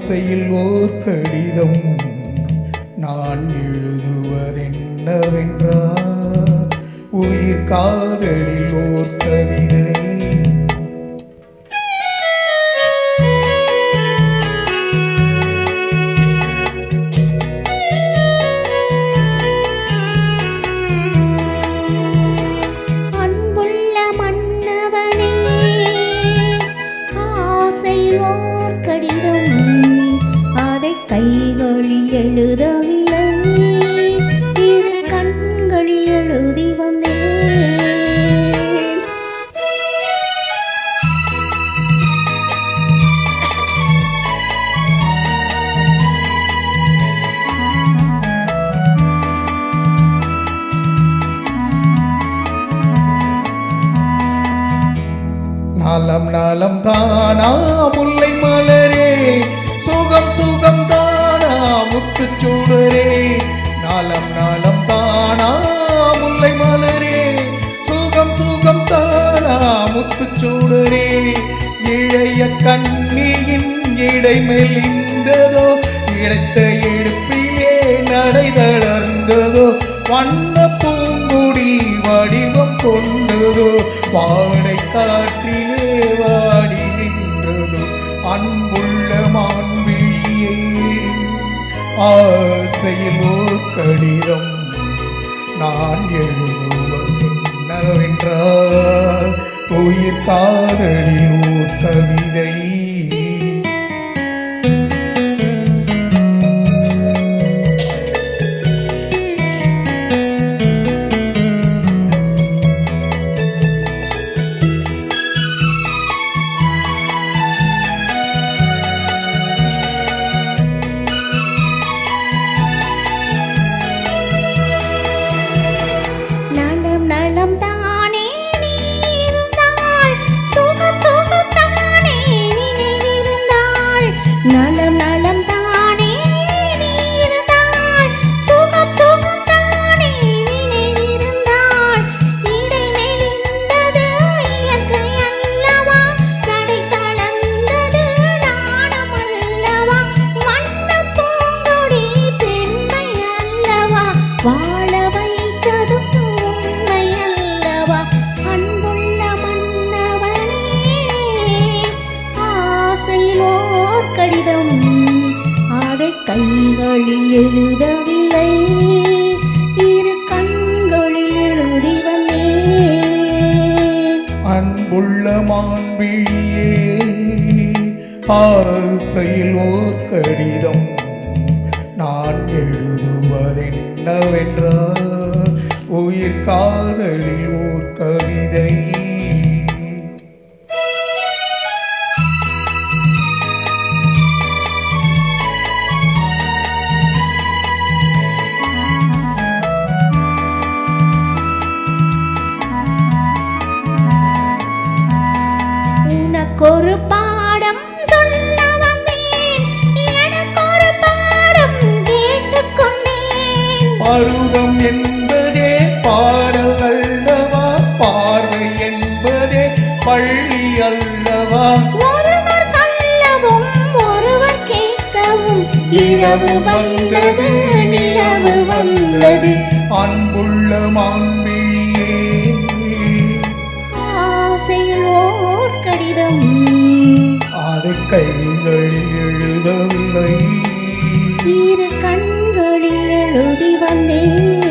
ஆசையில் ஓர் கடிதம் நான் எழுதுவதென்னவென்றால் உயிர் காதலில் ஓர் கவிதை. கைகளில் எழுதவில்லை, இரு கண்களில் எழுதி வந்தேன். நலம் நலம் தானா முல்லை மலரே, சுகம் சுகம் தானா முத்துச்சூடரே. நலம் நலம் தானா முல்லை மலரே, சுகம் சுகம் தானா முத்துச்சூடரே. இளைய கண்ணியின் இடை மெலிந்ததோ, இழைத்த எடுப்பிலே நடை தளர்ந்ததோ. வண்ண பூங்குடி வடிவம் கொண்டதோ, வாடை காற்றிலே வாடி நின்றதோ. அன்புள்ள மான்விழியே, ஆசையில் ஓர் கடிதம் நான் எழுதுவதென்னவென்றால் உயிர் காதலில் ஓர் கவிதை. நலம் தானே நீ இருந்தாள், சுகம் சுகம் தானே நினைவிருந்தாள். நலம் நலம் தானே நீ இருந்தாள், சுகம் சுகம் தானே நினைவிருந்தாள். இடை மெலிந்தது இயற்கை அல்லவா, கடை தளர்ந்தது நாணம் அல்லவா. வண்ண பூங்கொடி பெண்மை அல்லவா, வாழ வைத்ததும் கடிதம். அதை கைகளில் எழுதவில்லை, இரு கண்களில் எழுதி வந்தேன். அன்புள்ள மான்விழியே, ஆசையில் ஓர் கடிதம் நான் எழுதுவதென்னவென்றால் உயிர் காதலில் ஓர் கவிதை. ஒரு பாடம் சொல்ல வந்தேன், எனக்கு ஒரு பாடம் கேட்டுக்கொண்டேன். பருவம் என்பதே பாடல் அல்லவா, பார்வை என்பதே பள்ளி அல்லவா. ஒருவர் சொல்லவும் ஒருவர் கேட்கவும், இரவு வந்தது நிலவு வந்தது. அன்புள்ள மான்விழியே, ஆசையில் ஓர் கடிதம் அதை கைகளில் எழுதவில்லை, இரு கண்களில் எழுதி வந்தேன்.